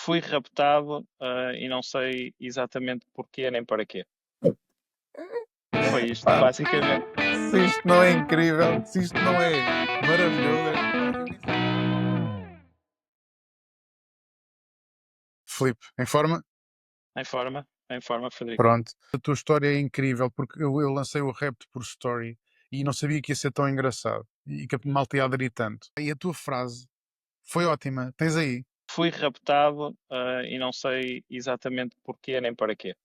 Fui raptado, e não sei exatamente porquê nem para quê. Foi isto, Pá, basicamente. se isto não é incrível, se isto não é maravilhoso. Pá, eu nem sei. Filipe, em forma? Em forma, Frederico. Pronto. A tua história é incrível porque eu lancei o Repto por story e não sabia que ia ser tão engraçado e que a malta ia aderir tanto. E a tua frase foi ótima. Tens aí. Fui raptado, e não sei exatamente porquê nem para quê.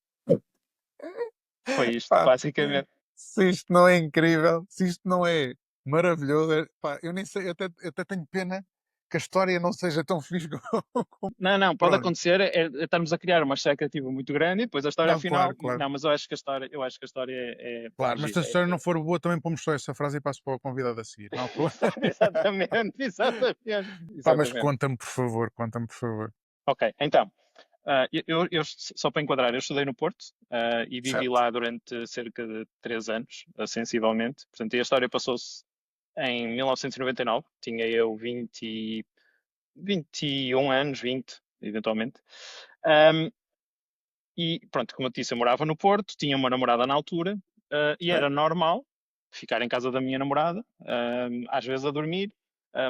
Foi isto, Pá, basicamente. se isto não é incrível, se isto não é maravilhoso, pá, eu nem sei, eu até tenho pena que a história não seja tão fixe como. Não, pode Pronto. acontecer, estarmos a criar uma expectativa muito grande e depois a história Não, final. claro, claro. Não, mas eu acho que a história pá, Claro, mas se a gira. história não for boa, também pomos só essa frase e passo para o convidado a seguir. Não há problema. Exatamente. Pá, mas Exatamente. conta-me, por favor, conta-me, por favor. Ok, então, só para enquadrar, eu estudei no Porto, e vivi Certo. lá durante cerca de 3 anos, sensivelmente. Portanto, e a história passou-se em 1999, tinha eu 21 anos, 20, eventualmente. Um, e pronto, como eu disse, eu morava no Porto, tinha uma namorada na altura, e era Certo. normal ficar em casa da minha namorada, às vezes a dormir,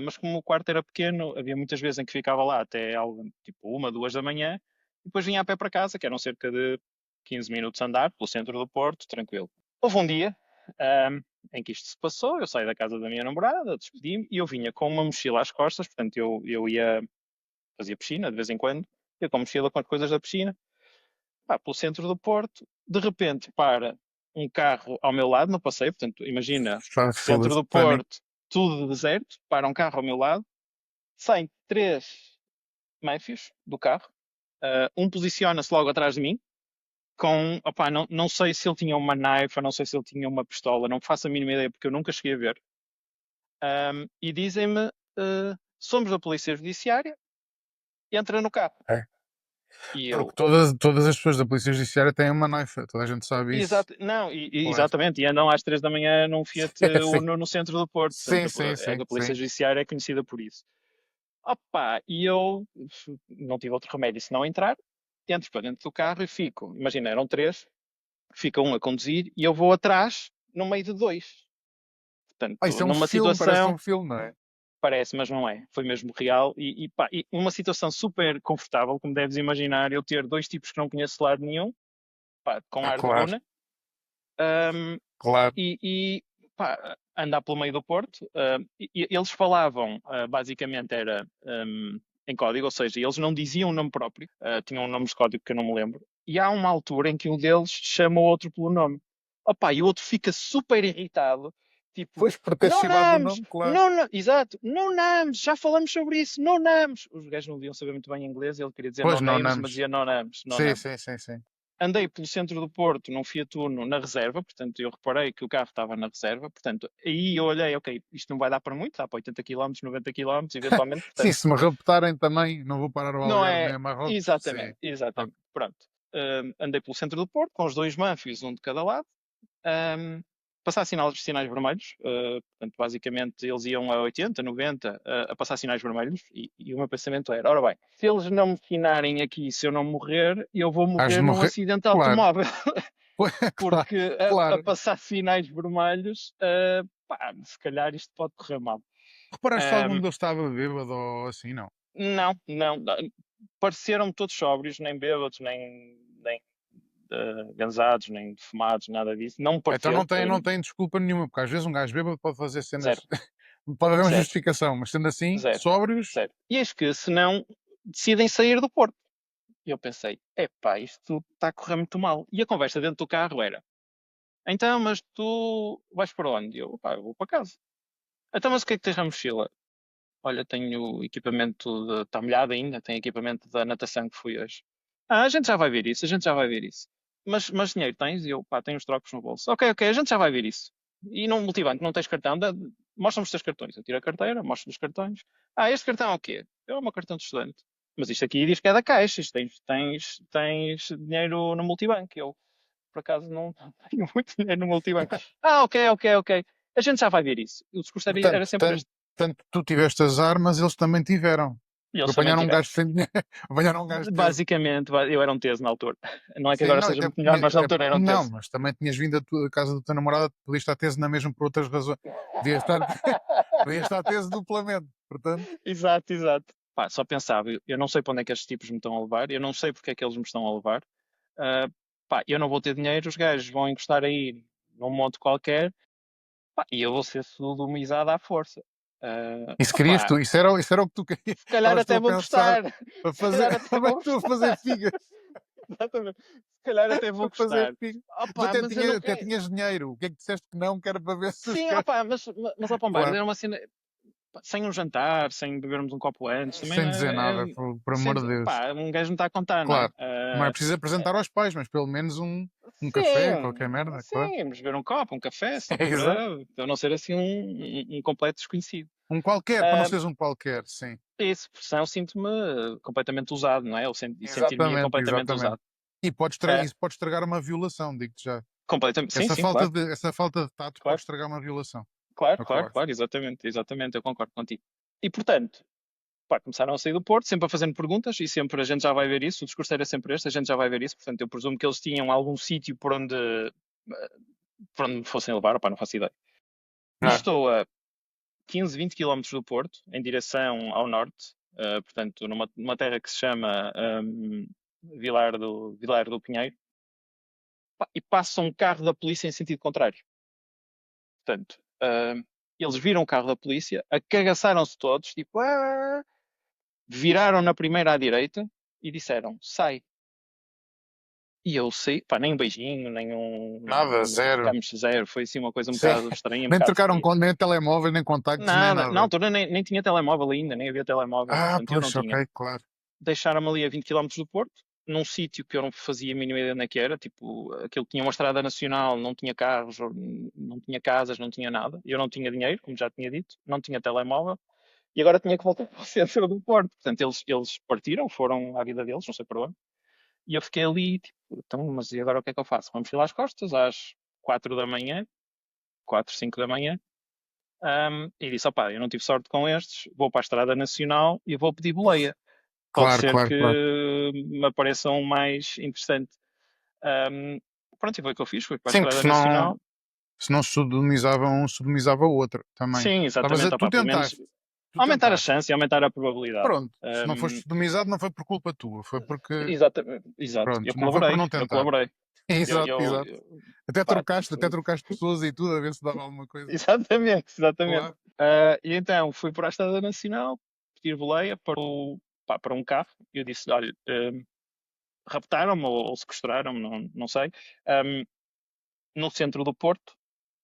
mas como o quarto era pequeno, havia muitas vezes em que ficava lá até algo, tipo 1, 2 da manhã, e depois vinha a pé para casa, que eram cerca de 15 minutos a andar pelo centro do Porto, tranquilo. Houve um dia, em que isto se passou, eu saí da casa da minha namorada, despedi-me, e eu vinha com uma mochila às costas, portanto eu ia, fazia piscina de vez em quando, ia com a mochila com as coisas da piscina, pá, pelo centro do Porto, de repente para um carro ao meu lado no passeio, portanto, imagina, Pá, centro foda-se, do pânico. Porto, tudo deserto, para um carro ao meu lado, saem três méfios do carro, um posiciona-se logo atrás de mim, com, opá, não sei se ele tinha uma knife, não sei se ele tinha uma pistola, não faço a mínima ideia, porque eu nunca cheguei a ver, e dizem-me, somos da Polícia Judiciária, entra no carro. É. E Porque eu, todas as pessoas da Polícia Judiciária têm uma naifa, toda a gente sabe isso. exato, não, Claro. exatamente, e andam às 3 da manhã num Fiat É, sim, Uno no centro do Porto, sim, portanto, sim, sim, a Polícia sim. Judiciária é conhecida por isso. Opa, e eu não tive outro remédio senão entrar, entro para dentro do carro e fico, imagina, eram três, fica um a conduzir e eu vou atrás, no meio de dois. Ah, Portanto, isso é um numa filme, parece situação, um filme, não é? parece, mas não é, foi mesmo real, pá, e uma situação super confortável, como deves imaginar, eu ter dois tipos que não conheço de lado nenhum, pá, com Ah, ar de claro, runa, hum, claro. e pá, andar pelo meio do Porto. E eles falavam, basicamente era em código, ou seja, eles não diziam o nome próprio, tinham um nome de código que eu não me lembro. E há uma altura em que um deles chama o outro pelo nome. Opa, e o outro fica super irritado, tipo, Pois, por ter não chibado o names, nome, claro. não, exato, não names, já falamos sobre isso, não names. Os gajos não deviam saber muito bem inglês, ele queria dizer no Pois, não names, mas names. dizia no names, no Sim, names. sim, sim, sim. Andei pelo centro do Porto num Fiat Uno na reserva, portanto eu reparei que o carro estava na reserva, portanto aí eu olhei, ok, isto não vai dar para muito, dá para 80 km, 90 km, eventualmente, Sim, portanto, se me raptarem também, não vou parar ao não Algarve nem é a Marrocos. Sim. exatamente, Ok. exatamente, pronto. Andei pelo centro do Porto com os dois Manfios, um de cada lado, um, passar sinais vermelhos, portanto basicamente eles iam a 80, 90 a passar sinais vermelhos e o meu pensamento era, ora bem, se eles não me finarem aqui, se eu não morrer, eu vou Has de morrer num morrer. acidente de Claro. automóvel. Claro, Porque a claro. passar sinais vermelhos, pá, se calhar isto pode correr mal. Reparaste se algum Ahm, deles estava bêbado ou assim, não? não, pareceram todos sóbrios, nem bêbados, nem gansados, nem fumados, nada disso. Não me Então pareceu, não tem desculpa nenhuma, porque às vezes um gajo bêbado pode fazer zero, cenas. Pode haver uma zero, justificação, mas sendo assim, zero, sóbrios. zero. E eis que, se não, decidem sair do Porto. E eu pensei, epá, isto está a correr muito mal. E a conversa dentro do carro era, então, mas tu vais para onde? E eu, pá, eu vou para casa. Então, mas o que é que tens na mochila? Olha, tenho equipamento de. Está molhado ainda, tenho equipamento da natação que fui hoje. Ah, a gente já vai ver isso, a gente já vai ver isso. Mas dinheiro tens? E eu, pá, tenho os trocos no bolso. Ok, ok, a gente já vai ver isso. E no multibanco não tens cartão? Mostra-me os teus cartões. Eu tiro a carteira, mostro os cartões. Ah, este cartão é o quê? É o meu cartão de estudante. Mas isto aqui diz que é da Caixa, isto tens dinheiro no multibanco. Eu, por acaso, não tenho muito dinheiro no multibanco. Ah, ok, ok, ok. A gente já vai ver isso. O discurso era Portanto, sempre este. tanto tu tiveste as armas, eles também tiveram. E eles também Apanharam um tiveram. gajo sem dinheiro. Apanharam um gajo teso. Basicamente, eu era um teso na altura. Não é que Sim, agora não, seja até muito melhor, mas na altura era um não, teso. mas também tinhas vindo da tua casa da tua namorada, podias estar teso na mesma por outras razões. Podias estar, podias estar teso duplamente. Portanto, Exato, exato. Pá, só pensava, eu não sei para onde é que estes tipos me estão a levar, eu não sei porque é que eles me estão a levar. Ah, pá, eu não vou ter dinheiro, os gajos vão encostar aí num monte qualquer, pá, e eu vou ser sodomizado à força. isso querias Opá, tu, isso era o que tu querias. se calhar Estavas tu até a vou pensar gostar. para Se fazer, calhar até estavas vou tu a gostar. fazer figas, Exatamente. Se calhar até vou para fazer gostar. figas. Tu Opá, até, mas eu não até quero. tinhas dinheiro. O que é que disseste que não? Que era para ver se os Sim, caras. opá, mas ó Pombeiro, Claro, era uma cena. Pá, sem um jantar, sem bebermos um copo antes, também sem dizer nada, por amor de Deus. pá, um gajo não está a contar, não é? Claro, não é preciso apresentar aos pais, mas pelo menos um café, qualquer merda, claro. sim, vamos beber um copo, um café, só É exato. para não ser assim um completo desconhecido. Um qualquer, para não Ah, seres um qualquer, sim. isso, porque senão eu sinto-me completamente usado, não é? E sentir-me Exatamente, completamente exatamente. usado. E Ah, isso pode estragar uma violação, digo-te já. completamente, sim, Essa sim, falta claro, de, essa falta de tato pode claro, estragar uma violação. claro, É o que eu claro, acho. claro, exatamente, exatamente, eu concordo contigo. E portanto, pá, começaram a sair do Porto, sempre a fazendo perguntas, e sempre a gente já vai ver isso, o discurso era sempre este, a gente já vai ver isso, portanto eu presumo que eles tinham algum sítio por onde me fossem levar, opá, não faço ideia. E Ah, estou a 15, 20 quilómetros do Porto, em direção ao norte, portanto numa terra que se chama Vilar do Pinheiro, pá, e passa um carro da polícia em sentido contrário. Portanto, eles viram o carro da polícia, acagaçaram-se todos, tipo, viraram na primeira à direita e disseram, sai. E eu sei, pá, nem um beijinho, nem nada, zero. tocamos zero, foi assim uma coisa um Sim. bocado estranha, um Nem bocado trocaram fria. nem telemóveis, nem contactos, nem Nada, na nada. altura nem tinha telemóvel ainda, nem havia telemóvel, Ah, portanto eu não pois, ok, tinha. claro. Deixaram-me ali a 20 quilómetros do Porto, num sítio que eu não fazia a mínima ideia onde é que era, tipo, aquilo tinha uma estrada nacional, não tinha carros, não tinha casas, não tinha nada. Eu não tinha dinheiro, como já tinha dito, não tinha telemóvel, e agora tinha que voltar para o centro do Porto. Portanto, eles partiram, foram à vida deles, não sei para onde, e eu fiquei ali, tipo, então, mas e agora o que é que eu faço? Vamos filar às costas, às 4 da manhã, 4, 5 da manhã, e disse, opá, eu não tive sorte com estes, vou para a Estrada Nacional e vou pedir boleia. Pode Claro, ser claro, claro. que me apareça um mais interessante. Um, pronto, e foi o que eu fiz, fui para a Sim, que Estrada Nacional. se não sodomizava um, sodomizava o outro também. Sim, exatamente, Tu opá, pelo menos tentaste, tu aumentar a tentaste. chance e aumentar a probabilidade. Pronto, se não foste sodomizado não foi por culpa tua, foi porque, Exato, pronto, não foi por não eu tentar. colaborei. Eu, Exato, eu, exato. eu, pá, Até tipo, trocaste pessoas e tudo a ver se dava alguma coisa. exatamente, exatamente. Claro. E então fui para a Estrada Nacional, pedir boleia para um carro. Eu disse: olha, raptaram-me ou sequestraram-me, não sei, um, no centro do Porto,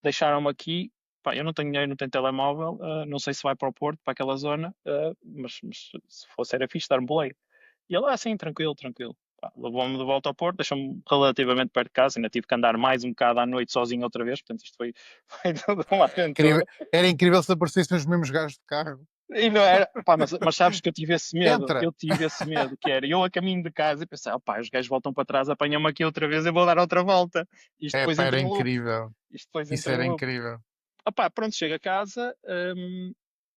deixaram-me aqui. Pá, eu não tenho dinheiro, não tenho telemóvel, não sei se vai para o Porto, para aquela zona, mas se fosse era fixe dar-me boleia. E ele, sim, tranquilo, tranquilo. Pá, levou-me de volta ao Porto, deixou-me relativamente perto de casa, ainda tive que andar mais um bocado à noite sozinho outra vez, portanto isto foi toda uma Incrível. aventura. Era incrível se aparecessem os mesmos gajos de carro. E não era, pá, mas sabes que Entra! eu tive esse medo, que era eu a caminho de casa e pensei, pá, os gajos voltam para trás, apanham-me aqui outra vez, eu vou dar outra volta. Isto É, depois pá, era entra em loop, incrível. isto depois Isso entra em era loop. incrível. Pá, pronto, chego a casa,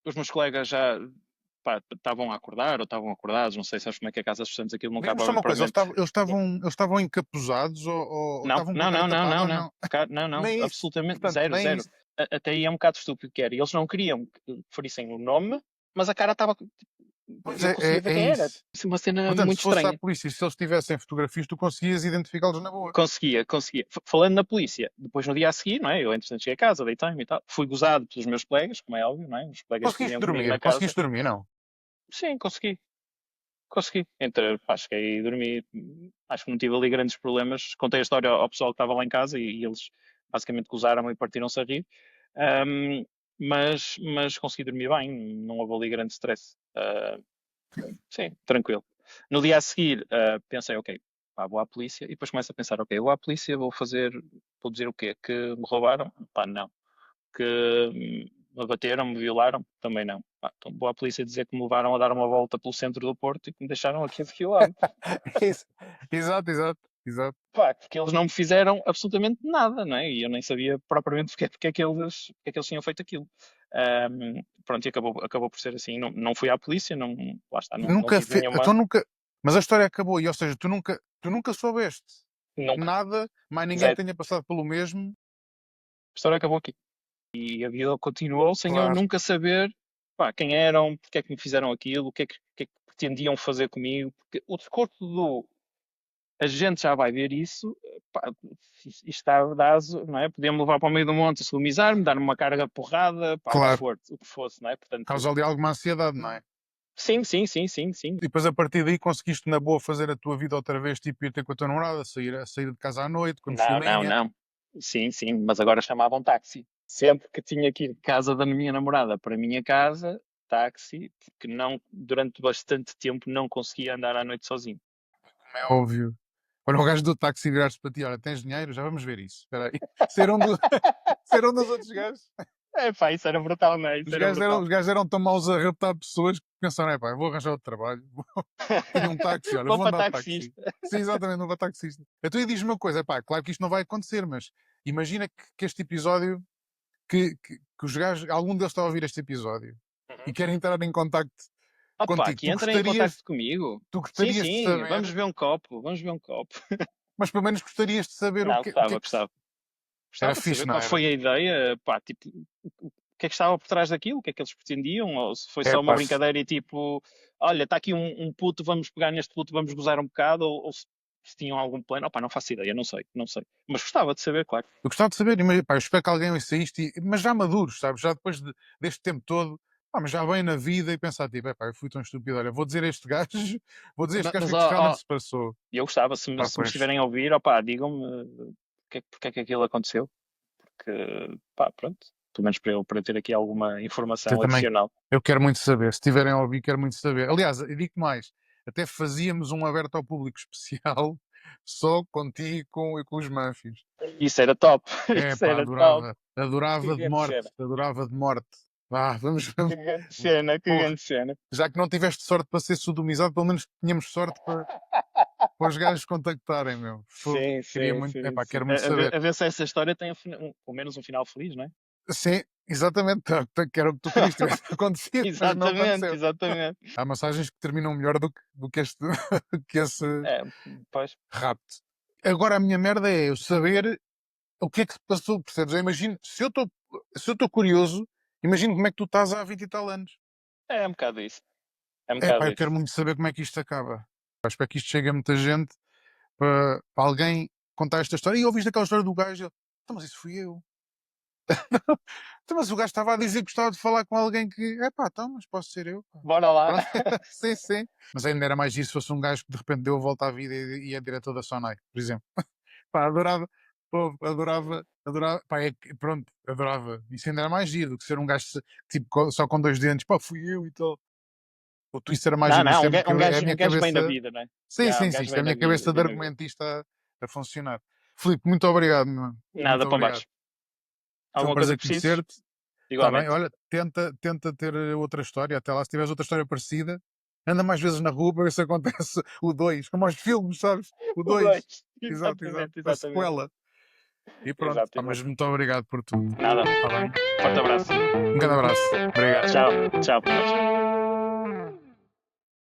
os meus colegas já, pá, estavam a acordar ou estavam acordados, não sei, sabes como é que é a casa dos estudantes, aquilo não Diz-me acaba só uma coisa, propriamente. eles estavam encapuzados ou Não, estavam com a não, cara não, não, tapada não, ou não. não? Não, não, Nem isso. absolutamente Portanto, zero, nem zero. isso. Até aí é um bocado estúpido que era. Eles não queriam que referissem o nome, mas a cara estava. Pois Eu conseguia ver é quem era. isso. Isso é uma cena Portanto, muito se fosse à estranha. polícia e se eles tivessem fotografias, tu conseguias identificá-los na boa. Conseguia, conseguia. Falando na polícia, depois no dia a seguir, não é? Eu, entretanto, cheguei a casa, deitei-me e tal. Fui gozado pelos meus colegas, como é óbvio, não é? Os colegas que Conseguiste viviam comigo dormir? na casa. Conseguiste dormir, não? Sim, consegui. Consegui. Pá, cheguei a dormir. Acho que não tive ali grandes problemas. Contei a história ao pessoal que estava lá em casa e eles basicamente gozaram e partiram-se a rir. Ahm, mas consegui dormir bem, não houve ali grande stress. Sim, tranquilo. No dia a seguir, pensei, ok, pá, vou à polícia e depois começo a pensar, ok, vou à polícia, vou dizer o quê? Que me roubaram? Pá, não. Que me bateram, me violaram? Também não. Pá, então vou à polícia dizer que me levaram a dar uma volta pelo centro do Porto e que me deixaram a 15 quilómetros. Isso. Exato, exato, exato. Pá, porque eles não me fizeram absolutamente nada, não é? E eu nem sabia propriamente porque é que eles tinham feito aquilo. Pronto, e acabou por ser assim. Não fui à polícia, não, lá está, E não nunca tive fe nenhuma. então nunca mas a história acabou e, ou seja, tu nunca soubeste Nunca. nada, mais ninguém Zero. tenha passado pelo mesmo. A história acabou aqui. E a vida continuou sem eu Claro, nunca saber, pá, quem eram, porque é que me fizeram aquilo, o que é que pretendiam fazer comigo. Porque o discurso do a gente já vai ver isso, pá, isto está dado, não é? Podia-me levar para o meio do monte, sodomizar-me, dar-me uma carga de porrada, pá, claro. o que fosse, não é? Portanto, Causa ali alguma ansiedade, não é? sim, sim, sim, sim, sim. E depois a partir daí conseguiste na boa fazer a tua vida outra vez, tipo ir ter com a tua namorada, sair de casa à noite, com Não, não, mochilinha. não. Sim, sim, mas agora chamavam táxi. Sempre que tinha que ir de casa da minha namorada para a minha casa, táxi, porque não, durante bastante tempo não conseguia andar à noite sozinho. Como é óbvio. Olha, o gajo do táxi virar-se para ti, olha, tens dinheiro? Já vamos ver isso. Espera aí. Ser um, do... Ser um dos outros gajos. É pá, isso era brutal, não é? Isso Os era gajos eram, brutal. os gajos eram tão maus a raptar pessoas que pensaram, é pá, eu vou arranjar outro trabalho. Tenho um táxi, olha, Vou vou para andar de táxi. taxista. Sim, exatamente, não vou taxista. Então, e diz-me uma coisa, pá, claro que isto não vai acontecer, mas imagina que este episódio, que os gajos, algum deles está a ouvir este episódio e Uhum. querem entrar em contacto Opa, contigo. que entrem em contacto comigo. Tu Sim, gostarias de sim, saber, vamos ver um copo, vamos ver um copo. mas pelo menos gostarias de saber Não, o que é gostava, que gostava. era Gostava de fixe, saber não qual era? foi a ideia, pá, tipo, o que é que estava por trás daquilo, o que é que eles pretendiam, ou se foi É só uma pá, brincadeira e tipo, olha, está aqui um puto, vamos pegar neste puto, vamos gozar um bocado, ou se tinham algum plano, opá, não faço ideia, não sei, não sei. Mas gostava de saber, claro. eu gostava de saber, pá, eu espero que alguém ouça isto, mas já maduros, sabes? Já depois deste tempo todo, pá, mas já bem na vida e pensar, tipo, é pá, eu fui tão estúpido, olha, vou dizer a este gajo, vou dizer a este gajo o Mas, que é que realmente ó, se passou. eu gostava, Pá, se me pois, estiverem a ouvir, opá, digam-me porque é que aquilo aconteceu, porque, pá, pronto, pelo menos para eu ter aqui alguma eu informação também, adicional. eu quero muito saber, se tiverem a ouvir, quero muito saber. Aliás, eu digo mais, até fazíamos um aberto ao público especial, só contigo e com os Manfios. Isso era top, É isso pá, era top, adorava, que adorava de grande morte, cena, adorava de morte. Vá, vamos, que grande cena, que porra, grande cena. já que não tiveste sorte para ser sodomizado, pelo menos tínhamos sorte para os gajos contactarem, meu. Fogo. Sim, Queria sim, muito, sim, epá, sim. quero muito saber. A ver se essa história tem pelo menos um final feliz, não é? Sim, exatamente, que era o que tu querias que tivesse acontecido, mas não Exatamente, aconteceu. exatamente. Há massagens que terminam melhor do que este, que esse É, pois. rapto. Agora a minha merda é eu saber o que é que se passou, percebes? Eu imagino, se eu estou curioso, imagino como é que tu estás há 20 e tal anos. É um bocado isso. É um É pá, bocado eu quero isso. muito saber como é que isto acaba. Pá, espero que isto chegue a muita gente para alguém contar esta história. E ouviste aquela história do gajo? Então, mas isso fui eu. Então, mas o gajo estava a dizer que gostava de falar com alguém que. É pá, então, mas posso ser eu. Pá. Bora lá. Pronto. Sim, sim. Mas ainda era mais isso se fosse um gajo que de repente deu a volta à vida e é diretor da Sonai, por exemplo. Pá, adorava. Pô, adorava, adorava. Pá, pronto, adorava. Isso ainda era mais giro do que ser um gajo tipo só com dois dentes. Pá, fui eu e tal. O twist era mais Não, giro, mas não, isto é a um minha gajo bem da cabeça. vida, não é? Sim, Já, sim, um sim. gajo Isto é a bem da minha vida, cabeça de bem da vida. argumentista a funcionar. Filipe, muito obrigado, meu. Nada, Muito obrigado. Pombares. Foi um Alguma coisa prazer que precises? conhecer-te. Está bem, Igualmente. olha, tenta ter outra história. Até lá, se tiveres outra história parecida, anda mais vezes na rua para ver se acontece o 2, como aos filmes, sabes? O O 2. dois. Exato, exato. Exatamente, A exatamente. sequela. E pronto. Exato, Pá, mas exato. muito obrigado por tudo. Nada. Está bem? Forte abraço. Um grande abraço. Obrigado. Tchau. Tchau, Pombares.